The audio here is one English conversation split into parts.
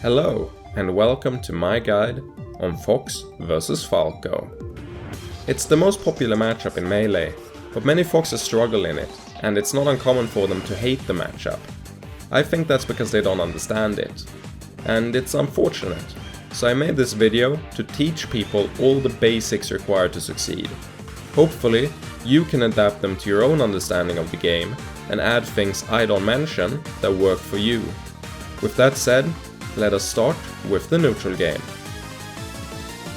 Hello, and welcome to my guide on Fox vs Falco. It's the most popular matchup in Melee, but many Foxes struggle in it, and it's not uncommon for them to hate the matchup. I think that's because they don't understand it. And it's unfortunate, so I made this video to teach people all the basics required to succeed. Hopefully, you can adapt them to your own understanding of the game and add things I don't mention that work for you. With that said, let us start with the neutral game.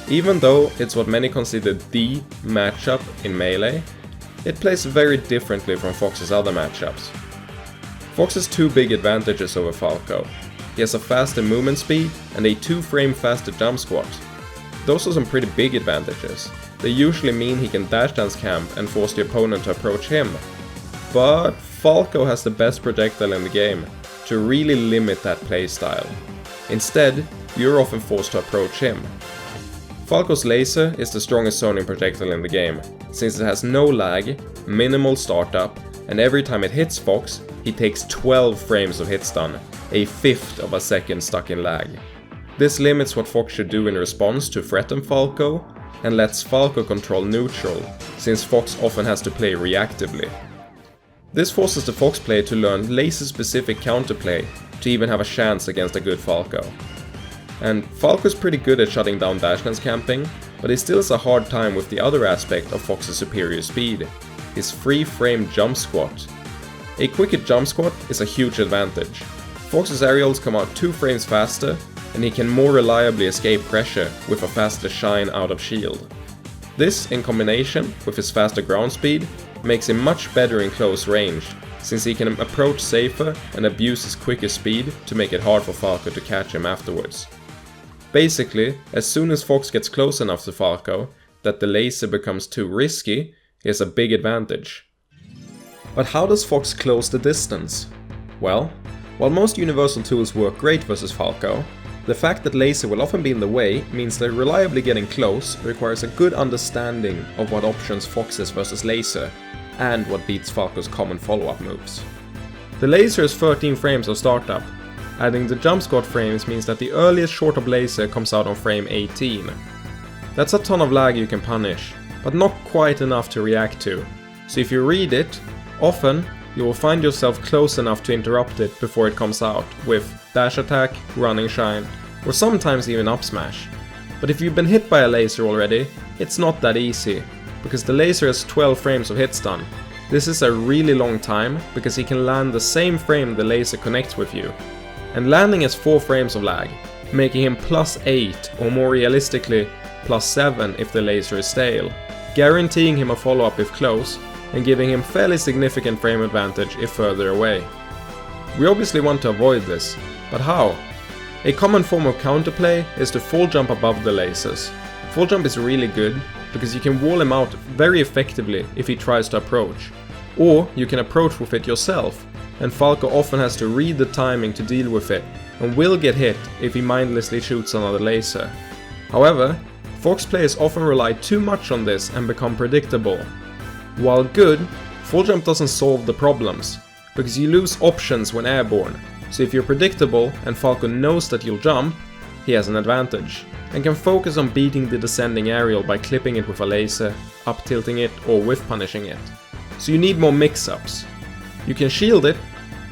Even though it's what many consider the matchup in Melee, it plays very differently from Fox's other matchups. Fox has two big advantages over Falco. He has a faster movement speed and a 2-frame faster jump squat. Those are some pretty big advantages. They usually mean he can dash dance camp and force the opponent to approach him. But Falco has the best projectile in the game to really limit that playstyle. Instead, you're often forced to approach him. Falco's laser is the strongest zoning projectile in the game, since it has no lag, minimal startup, and every time it hits Fox, he takes 12 frames of hit stun, a fifth of a second stuck in lag. This limits what Fox should do in response to threaten Falco, and lets Falco control neutral, since Fox often has to play reactively. This forces the Fox player to learn laser-specific counterplay to even have a chance against a good Falco. And Falco is pretty good at shutting down dash dance camping, but he still has a hard time with the other aspect of Fox's superior speed, his free-frame jump squat. A quicker jump squat is a huge advantage. Fox's aerials come out 2 frames faster, and he can more reliably escape pressure with a faster shine out of shield. This, in combination with his faster ground speed, makes him much better in close range, since he can approach safer and abuse his quicker speed to make it hard for Falco to catch him afterwards. Basically, as soon as Fox gets close enough to Falco that the laser becomes too risky, he has a big advantage. But how does Fox close the distance? Well, while most universal tools work great versus Falco, the fact that laser will often be in the way means that reliably getting close requires a good understanding of what options Fox has versus laser, and what beats Falco's common follow-up moves. The laser has 13 frames of startup. Adding the jump squat frames means that the earliest short of laser comes out on frame 18. That's a ton of lag you can punish, but not quite enough to react to. So if you read it, often you will find yourself close enough to interrupt it before it comes out with dash attack, running shine, or sometimes even up smash. But if you've been hit by a laser already, it's not that easy, because the laser has 12 frames of hit stun. This is a really long time, because he can land the same frame the laser connects with you. And landing has 4 frames of lag, making him +8 or more realistically +7 if the laser is stale, guaranteeing him a follow-up if close, and giving him fairly significant frame advantage if further away. We obviously want to avoid this, but how? A common form of counterplay is to full jump above the lasers. Full jump is really good, because you can wall him out very effectively if he tries to approach. Or you can approach with it yourself, and Falco often has to read the timing to deal with it, and will get hit if he mindlessly shoots another laser. However, Fox players often rely too much on this and become predictable. While good, full jump doesn't solve the problems, because you lose options when airborne, so if you're predictable and Falco knows that you'll jump, he has an advantage, and can focus on beating the descending aerial by clipping it with a laser, up tilting it, or whiff punishing it. So you need more mix-ups. You can shield it,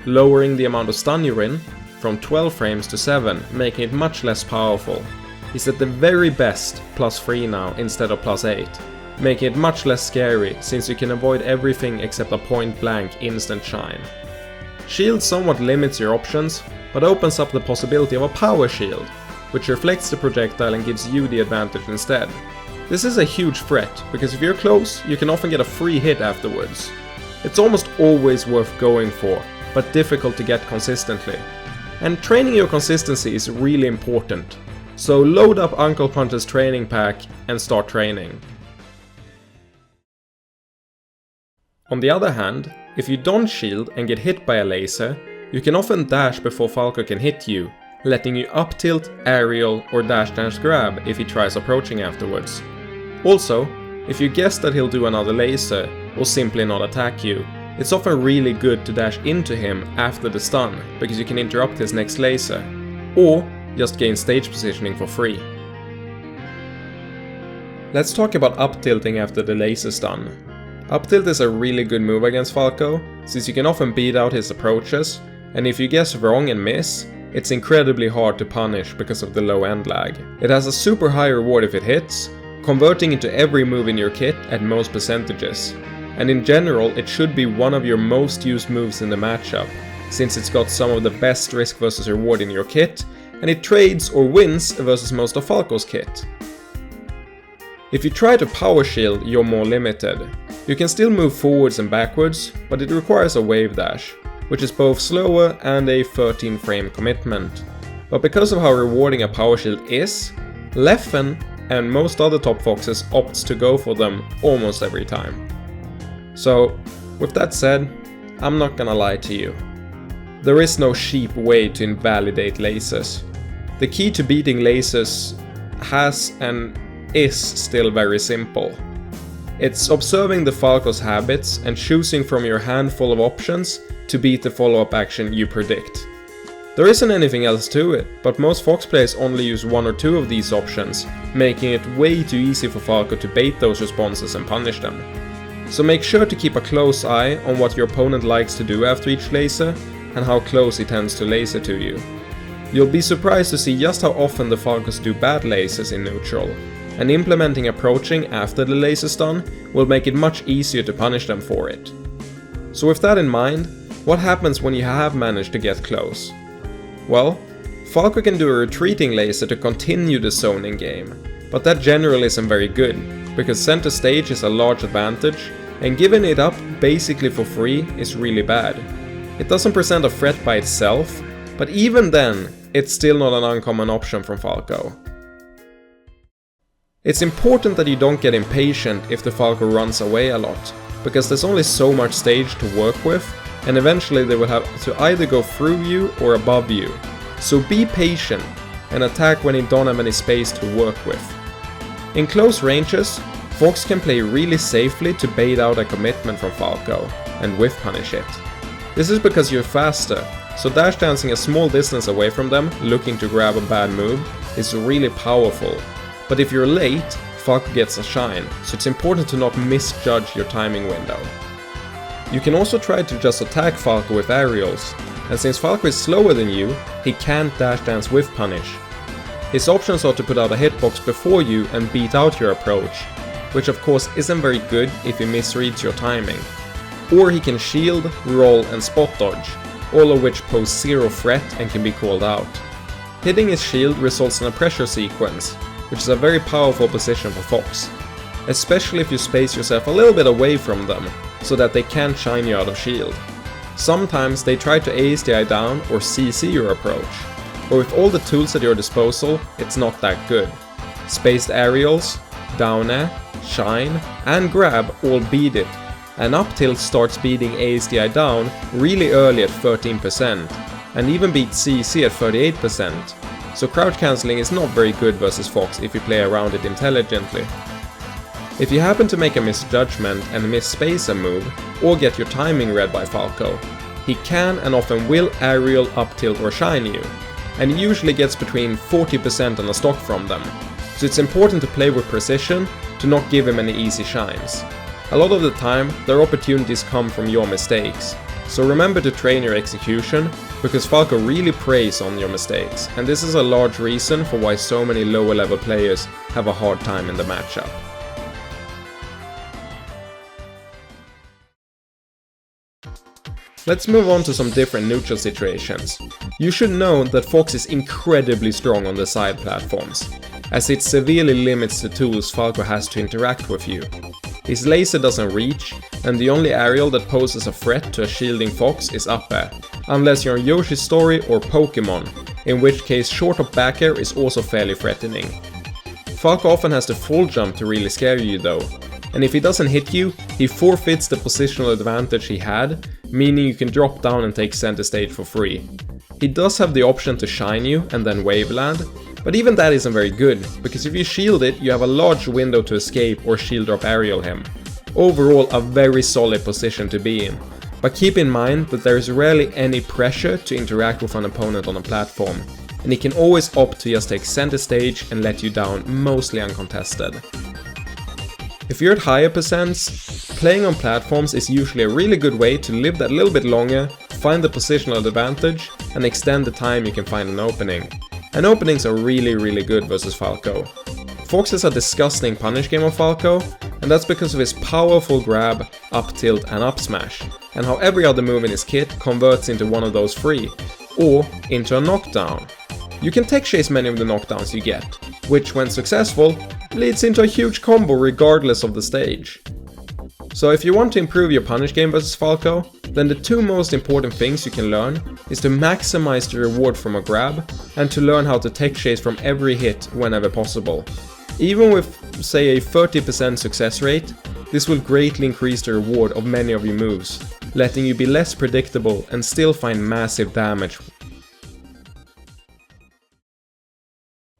lowering the amount of stun you're in, from 12 frames to 7, making it much less powerful. He's at the very best +3 now instead of +8. Making it much less scary, since you can avoid everything except a point-blank instant shine. Shield somewhat limits your options, but opens up the possibility of a power shield, which reflects the projectile and gives you the advantage instead. This is a huge threat, because if you're close, you can often get a free hit afterwards. It's almost always worth going for, but difficult to get consistently. And training your consistency is really important, so load up Uncle Punch's training pack and start training. On the other hand, if you don't shield and get hit by a laser, you can often dash before Falco can hit you, letting you up tilt, aerial, or dash dance grab if he tries approaching afterwards. Also, if you guess that he'll do another laser, or simply not attack you, it's often really good to dash into him after the stun, because you can interrupt his next laser. Or just gain stage positioning for free. Let's talk about up tilting after the laser stun. Up tilt is a really good move against Falco, since you can often beat out his approaches, and if you guess wrong and miss, it's incredibly hard to punish because of the low end lag. It has a super high reward if it hits, converting into every move in your kit at most percentages. And in general, it should be one of your most used moves in the matchup, since it's got some of the best risk versus reward in your kit, and it trades or wins versus most of Falco's kit. If you try to power shield, you're more limited. You can still move forwards and backwards, but it requires a wave dash, which is both slower and a 13 frame commitment. But because of how rewarding a power shield is, Leffen and most other top foxes opts to go for them almost every time. So, with that said, I'm not gonna lie to you. There is no cheap way to invalidate lasers. The key to beating lasers has and is still very simple. It's observing the Falco's habits and choosing from your handful of options to beat the follow-up action you predict. There isn't anything else to it, but most Fox players only use one or two of these options, making it way too easy for Falco to bait those responses and punish them. So make sure to keep a close eye on what your opponent likes to do after each laser and how close he tends to laser to you. You'll be surprised to see just how often the Falcos do bad lasers in neutral, and implementing approaching after the laser stun will make it much easier to punish them for it. So with that in mind, what happens when you have managed to get close? Well, Falco can do a retreating laser to continue the zoning game, but that generally isn't very good, because center stage is a large advantage, and giving it up basically for free is really bad. It doesn't present a threat by itself, but even then, it's still not an uncommon option from Falco. It's important that you don't get impatient if the Falco runs away a lot, because there's only so much stage to work with, and eventually they will have to either go through you or above you. So be patient and attack when you don't have any space to work with. In close ranges, Fox can play really safely to bait out a commitment from Falco and whiff punish it. This is because you're faster, so dash dancing a small distance away from them looking to grab a bad move is really powerful. But if you're late, Falco gets a shine, so it's important to not misjudge your timing window. You can also try to just attack Falco with aerials, and since Falco is slower than you, he can't dash dance with punish. His options are to put out a hitbox before you and beat out your approach, which of course isn't very good if he misreads your timing. Or he can shield, roll and spot dodge, all of which pose zero threat and can be called out. Hitting his shield results in a pressure sequence, which is a very powerful position for Fox, especially if you space yourself a little bit away from them, so that they can't shine you out of shield. Sometimes they try to ASDI down or CC your approach, but with all the tools at your disposal, it's not that good. Spaced aerials, down air, shine and grab all beat it, and up tilt starts beating ASDI down really early at 13%, and even beats CC at 38%. So crouch cancelling is not very good versus Fox if you play around it intelligently. If you happen to make a misjudgment and misspace a move, or get your timing read by Falco, he can and often will aerial, up tilt or shine you, and he usually gets between 40% on a stock from them, so it's important to play with precision to not give him any easy shines. A lot of the time, their opportunities come from your mistakes, so remember to train your execution, because Falco really preys on your mistakes, and this is a large reason for why so many lower level players have a hard time in the matchup. Let's move on to some different neutral situations. You should know that Fox is incredibly strong on the side platforms, as it severely limits the tools Falco has to interact with you. His laser doesn't reach, and the only aerial that poses a threat to a shielding Fox is up air, unless you're on Yoshi's Story or Pokemon, in which case short up back air is also fairly threatening. Falco often has the full jump to really scare you though, and if he doesn't hit you, he forfeits the positional advantage he had, meaning you can drop down and take center stage for free. He does have the option to shine you and then wave land, but even that isn't very good, because if you shield it, you have a large window to escape or shield drop aerial him. Overall, a very solid position to be in, but keep in mind that there is rarely any pressure to interact with an opponent on a platform, and he can always opt to just take center stage and let you down mostly uncontested. If you're at higher percents, playing on platforms is usually a really good way to live that little bit longer, find the positional advantage, and extend the time you can find an opening. And openings are really good versus Falco. Fox is a disgusting punish game of Falco, and that's because of his powerful grab, up tilt and up smash, and how every other move in his kit converts into one of those three, or into a knockdown. You can tech chase many of the knockdowns you get, which when successful, leads into a huge combo regardless of the stage. So if you want to improve your punish game versus Falco, then the two most important things you can learn is to maximize the reward from a grab, and to learn how to tech chase from every hit whenever possible. Even with, say, a 30% success rate, this will greatly increase the reward of many of your moves, letting you be less predictable and still find massive damage.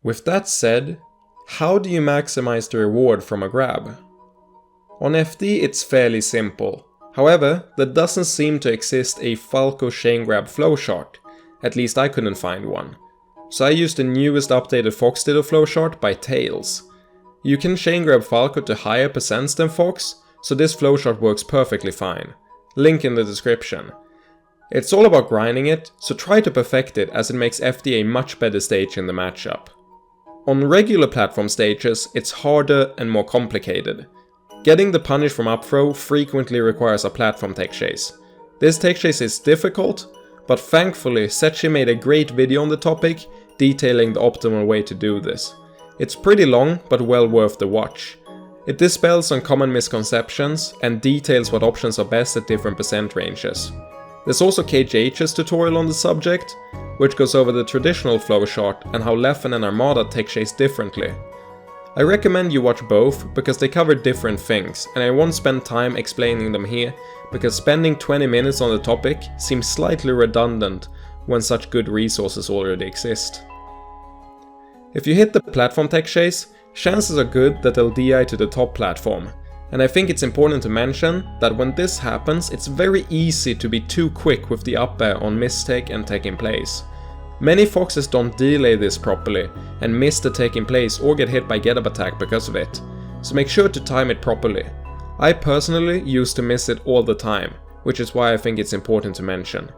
With that said, how do you maximize the reward from a grab? On FD it's fairly simple. However, there doesn't seem to exist a Falco chain grab flowchart, at least I couldn't find one. So I used the newest updated Fox Ditto flowchart by Tails. You can chain grab Falco to higher percents than Fox, so this flowchart works perfectly fine. Link in the description. It's all about grinding it, so try to perfect it as it makes FD a much better stage in the matchup. On regular platform stages, it's harder and more complicated. Getting the punish from up throw frequently requires a platform tech chase. This tech chase is difficult, but thankfully Setchi made a great video on the topic detailing the optimal way to do this. It's pretty long, but well worth the watch. It dispels some common misconceptions and details what options are best at different percent ranges. There's also KJH's tutorial on the subject, which goes over the traditional flowchart and how Leffen and Armada tech chase differently. I recommend you watch both because they cover different things, and I won't spend time explaining them here because spending 20 minutes on the topic seems slightly redundant when such good resources already exist. If you hit the platform tech chase, chances are good that they'll DI to the top platform, and I think it's important to mention that when this happens it's very easy to be too quick with the up air on mistake and tech in place. Many Foxes don't delay this properly and miss the tech in place or get hit by get up attack because of it, so make sure to time it properly. I personally used to miss it all the time, which is why I think it's important to mention.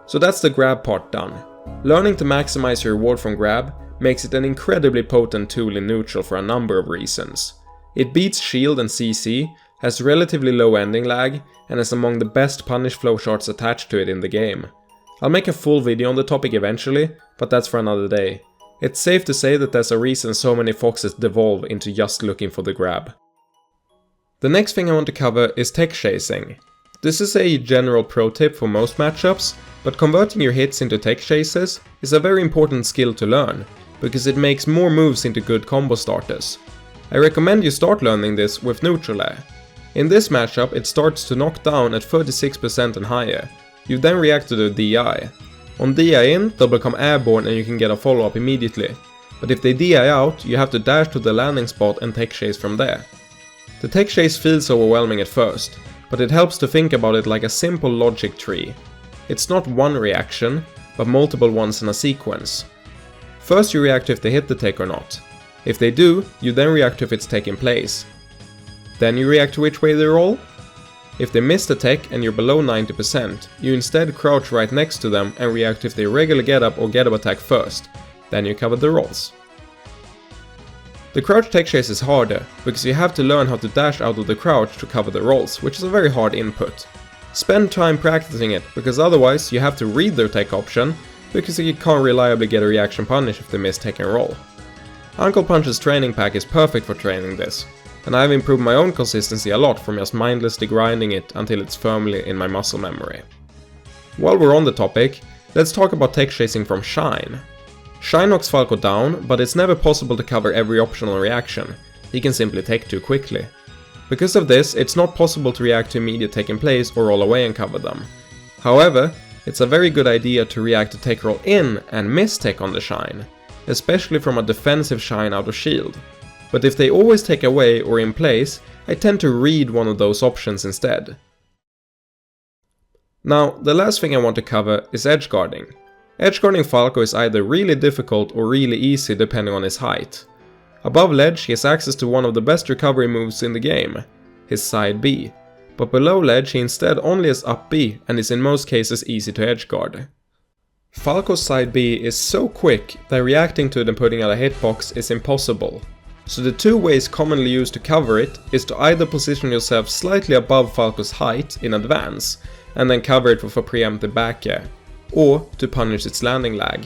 So that's the grab part done. Learning to maximize your reward from grab makes it an incredibly potent tool in neutral for a number of reasons. It beats shield and CC, has relatively low ending lag, and is among the best punish flowcharts attached to it in the game. I'll make a full video on the topic eventually, but that's for another day. It's safe to say that there's a reason so many Foxes devolve into just looking for the grab. The next thing I want to cover is tech chasing. This is a general pro tip for most matchups, but converting your hits into tech chases is a very important skill to learn, because it makes more moves into good combo starters. I recommend you start learning this with neutral air. In this matchup it starts to knock down at 36% and higher. You then react to the DI. On DI in, they'll become airborne and you can get a follow-up immediately. But if they DI out, you have to dash to the landing spot and tech chase from there. The tech chase feels overwhelming at first, but it helps to think about it like a simple logic tree. It's not one reaction, but multiple ones in a sequence. First you react if they hit the tech or not. If they do, you then react if it's tech in place. Then you react to which way they roll. If they miss the tech and you're below 90%, you instead crouch right next to them and react if they regular get up or get up attack first. Then you cover the rolls. The crouch tech chase is harder, because you have to learn how to dash out of the crouch to cover the rolls, which is a very hard input. Spend time practicing it, because otherwise you have to read their tech option, because you can't reliably get a reaction punish if they miss tech and roll. Uncle Punch's training pack is perfect for training this, and I've improved my own consistency a lot from just mindlessly grinding it until it's firmly in my muscle memory. While we're on the topic, let's talk about tech chasing from Shine. Shine knocks Falco down, but it's never possible to cover every optional reaction. He can simply tech too quickly. Because of this, it's not possible to react to immediate tech in place or roll away and cover them. However, it's a very good idea to react to tech roll in and miss tech on the Shine, especially from a defensive Shine out of shield. But if they always take away or in place, I tend to read one of those options instead. Now, the last thing I want to cover is edge guarding. Edgeguarding Falco is either really difficult or really easy depending on his height. Above ledge he has access to one of the best recovery moves in the game, his side B, but below ledge he instead only has up B and is in most cases easy to edgeguard. Falco's side B is so quick that reacting to it and putting out a hitbox is impossible. So the two ways commonly used to cover it is to either position yourself slightly above Falco's height in advance and then cover it with a preemptive back air, or to punish its landing lag.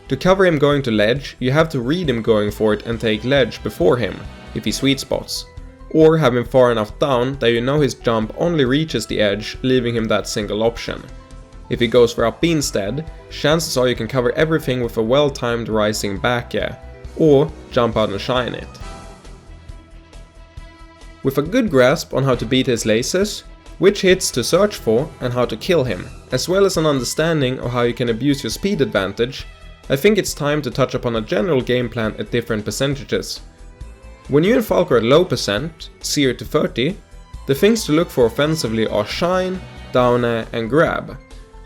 To cover him going to ledge, you have to read him going for it and take ledge before him, if he sweet spots, or have him far enough down that you know his jump only reaches the edge, leaving him that single option. If he goes for up B instead, chances are you can cover everything with a well-timed rising back air, or jump out and shine it. With a good grasp on how to beat his lasers, which hits to search for and how to kill him, as well as an understanding of how you can abuse your speed advantage, I think it's time to touch upon a general game plan at different percentages. When you and Falco are at low percent, 0 to 30, the things to look for offensively are shine, down air and grab,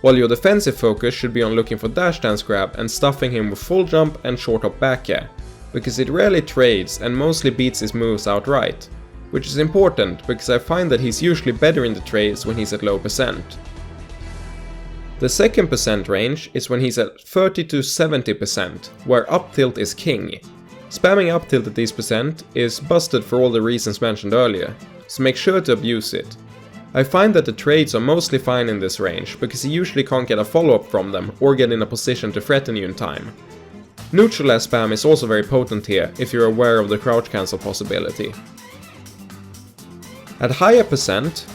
while your defensive focus should be on looking for dash dance grab and stuffing him with full jump and short hop back air, because it rarely trades and mostly beats his moves outright, which is important because I find that he's usually better in the trades when he's at low percent. The second percent range is when he's at 30 to 70%, where up tilt is king. Spamming up tilt at these percent is busted for all the reasons mentioned earlier, so make sure to abuse it. I find that the trades are mostly fine in this range, because you usually can't get a follow-up from them or get in a position to threaten you in time. Neutral air spam is also very potent here, if you're aware of the crouch cancel possibility. At higher percent,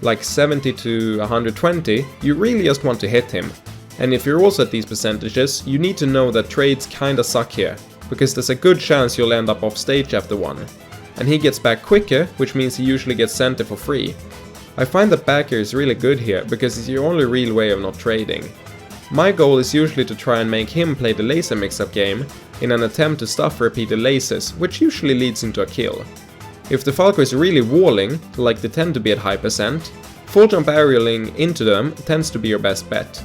like 70 to 120, you really just want to hit him. And if you're also at these percentages, you need to know that trades kinda suck here, because there's a good chance you'll end up off stage after one. And he gets back quicker, which means he usually gets center for free. I find that back air is really good here, because it's your only real way of not trading. My goal is usually to try and make him play the laser mix-up game, in an attempt to stuff repeated lasers, which usually leads into a kill. If the Falco is really walling, like they tend to be at high percent, full jump aerialing into them tends to be your best bet.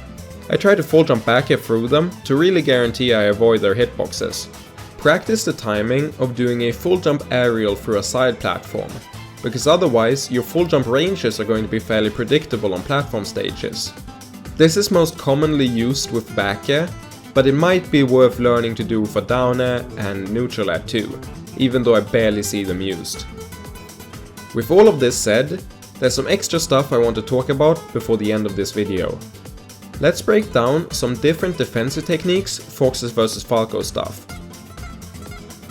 I try to full jump back air through them to really guarantee I avoid their hitboxes. Practice the timing of doing a full jump aerial through a side platform, because otherwise your full jump ranges are going to be fairly predictable on platform stages. This is most commonly used with back air, but it might be worth learning to do with a down air and neutral air too, even though I barely see them used. With all of this said, there's some extra stuff I want to talk about before the end of this video. Let's break down some different defensive techniques Foxes vs Falco stuff.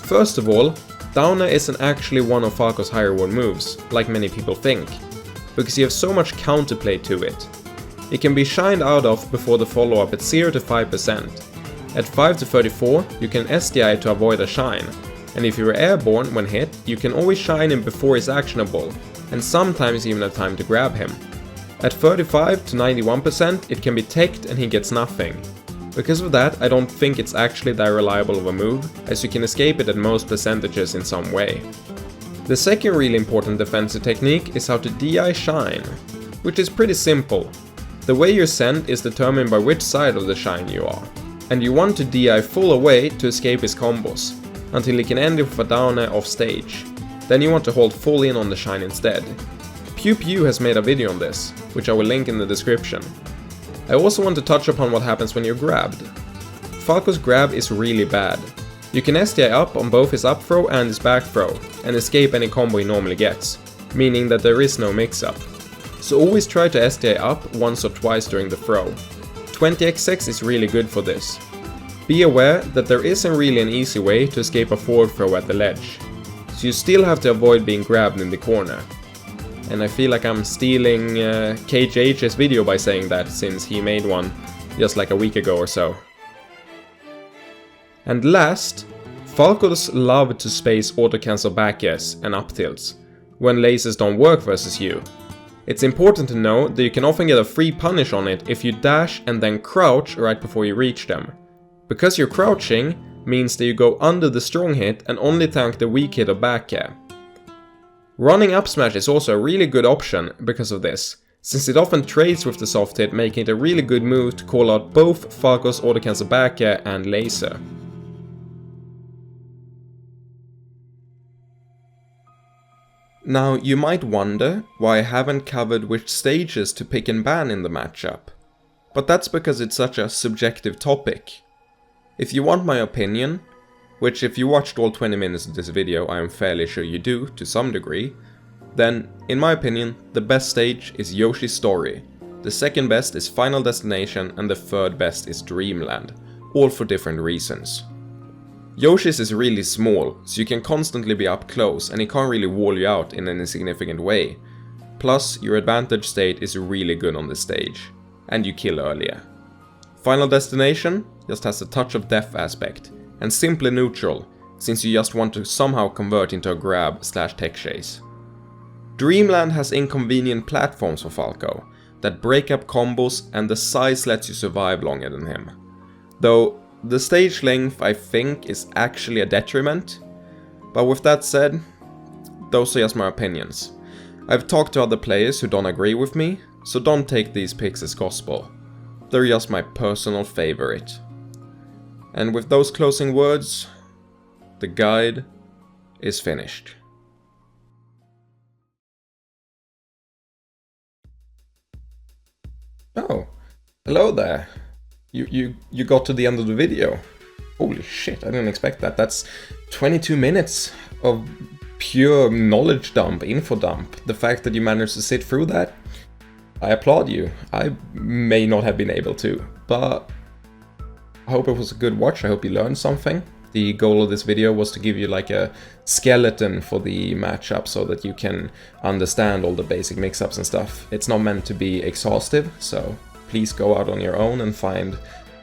First of all, down air isn't actually one of Falco's high reward moves, like many people think, because you have so much counterplay to it. It can be shined out of before the follow-up at 0 to 5%. At 5 to 34, you can SDI to avoid a shine, and if you're airborne when hit, you can always shine him before he's actionable, and sometimes even have time to grab him. At 35 to 91%, it can be teched and he gets nothing. Because of that, I don't think it's actually that reliable of a move, as you can escape it at most percentages in some way. The second really important defensive technique is how to DI shine, which is pretty simple. The way you're sent is determined by which side of the shine you are, and you want to DI full away to escape his combos, until he can end it with a down air off stage. Then you want to hold full in on the shine instead. Pew Pew has made a video on this, which I will link in the description. I also want to touch upon what happens when you're grabbed. Falco's grab is really bad. You can SDI up on both his up throw and his back throw, and escape any combo he normally gets, meaning that there is no mix-up. So always try to SDI up once or twice during the throw. 20xx is really good for this. Be aware that there isn't really an easy way to escape a forward throw at the ledge, so you still have to avoid being grabbed in the corner. And I feel like I'm stealing KJH's video by saying that, since he made one just like a week ago or so. And last, Falcos love to space auto-cancel back airs and up tilts when lasers don't work versus you. It's important to know that you can often get a free punish on it if you dash and then crouch right before you reach them. Because you're crouching means that you go under the strong hit and only tank the weak hit of back air. Running up smash is also a really good option because of this, since it often trades with the soft hit, making it a really good move to call out both Falco's auto-cancel back air and laser. Now, you might wonder why I haven't covered which stages to pick and ban in the matchup, but that's because it's such a subjective topic. If you want my opinion, which if you watched all 20 minutes of this video I am fairly sure you do to some degree, then, in my opinion, the best stage is Yoshi's Story, the second best is Final Destination, and the third best is Dreamland, all for different reasons. Yoshi's is really small, so you can constantly be up close and he can't really wall you out in any significant way. Plus, your advantage state is really good on this stage, and you kill earlier. Final Destination just has a touch of death aspect, and simply neutral, since you just want to somehow convert into a grab/tech chase. Dreamland has inconvenient platforms for Falco, that break up combos and the size lets you survive longer than him. Though, the stage length I think is actually a detriment, but with that said, those are just my opinions. I've talked to other players who don't agree with me, so don't take these picks as gospel. They're just my personal favorite. And with those closing words, the guide is finished. Oh, hello there. You got to the end of the video. Holy shit, I didn't expect that. That's 22 minutes of pure knowledge dump, info dump. The fact that you managed to sit through that, I applaud you. I may not have been able to, but I hope it was a good watch. I hope you learned something. The goal of this video was to give you like a skeleton for the matchup so that you can understand all the basic mix-ups and stuff. It's not meant to be exhaustive, so please go out on your own and find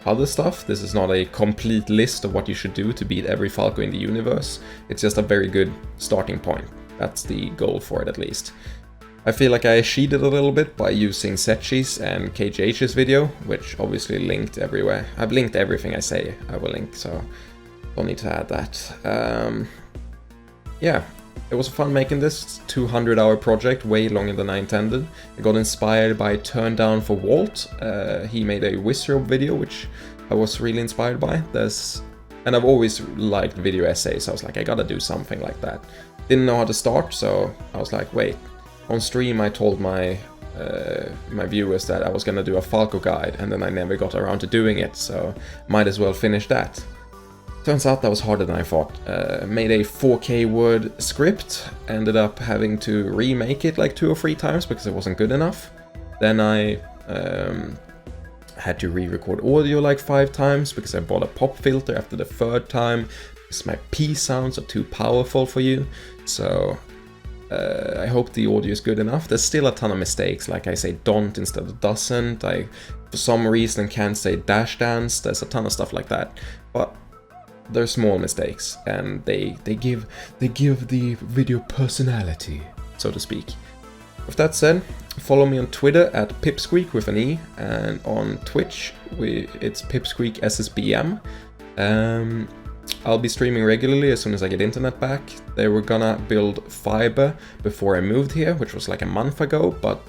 other stuff. This is not a complete list of what you should do to beat every Falco in the universe. It's just a very good starting point. That's the goal for it, at least. I feel like I cheated a little bit by using Setchi's and KGH's video, which obviously linked everywhere. I've linked everything I say I will link, so don't need to add that. Yeah, it was fun making this 200-hour project, way longer than I intended. I got inspired by Turn Down for Walt. He made a Wizard video, which I was really inspired by. And I've always liked video essays, so I was like, I gotta do something like that. Didn't know how to start, so I was like, wait. On stream I told my viewers that I was gonna do a Falco guide, and then I never got around to doing it, so might as well finish that. Turns out that was harder than I thought. Made a 4K word script, ended up having to remake it like 2 or 3 times because it wasn't good enough. Then I had to re-record audio like 5 times because I bought a pop filter after the 3rd time because my P sounds are too powerful for you. So I hope the audio is good enough. There's still a ton of mistakes, like I say don't instead of doesn't. I, for some reason, can't say dash dance. There's a ton of stuff like that. But they're small mistakes, and they give the video personality, so to speak. With that said, follow me on Twitter at Pipsqueak with an E, and on Twitch it's Pipsqueak SSBM. I'll be streaming regularly as soon as I get internet back. They were gonna build fiber before I moved here, which was like a month ago, but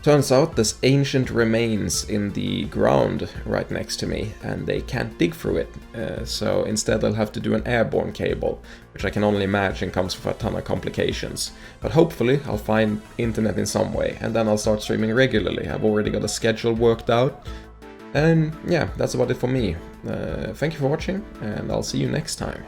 turns out there's ancient remains in the ground right next to me, and they can't dig through it. So instead I'll have to do an airborne cable, which I can only imagine comes with a ton of complications. But hopefully I'll find internet in some way, and then I'll start streaming regularly. I've already got a schedule worked out. And yeah, that's about it for me. Thank you for watching, and I'll see you next time.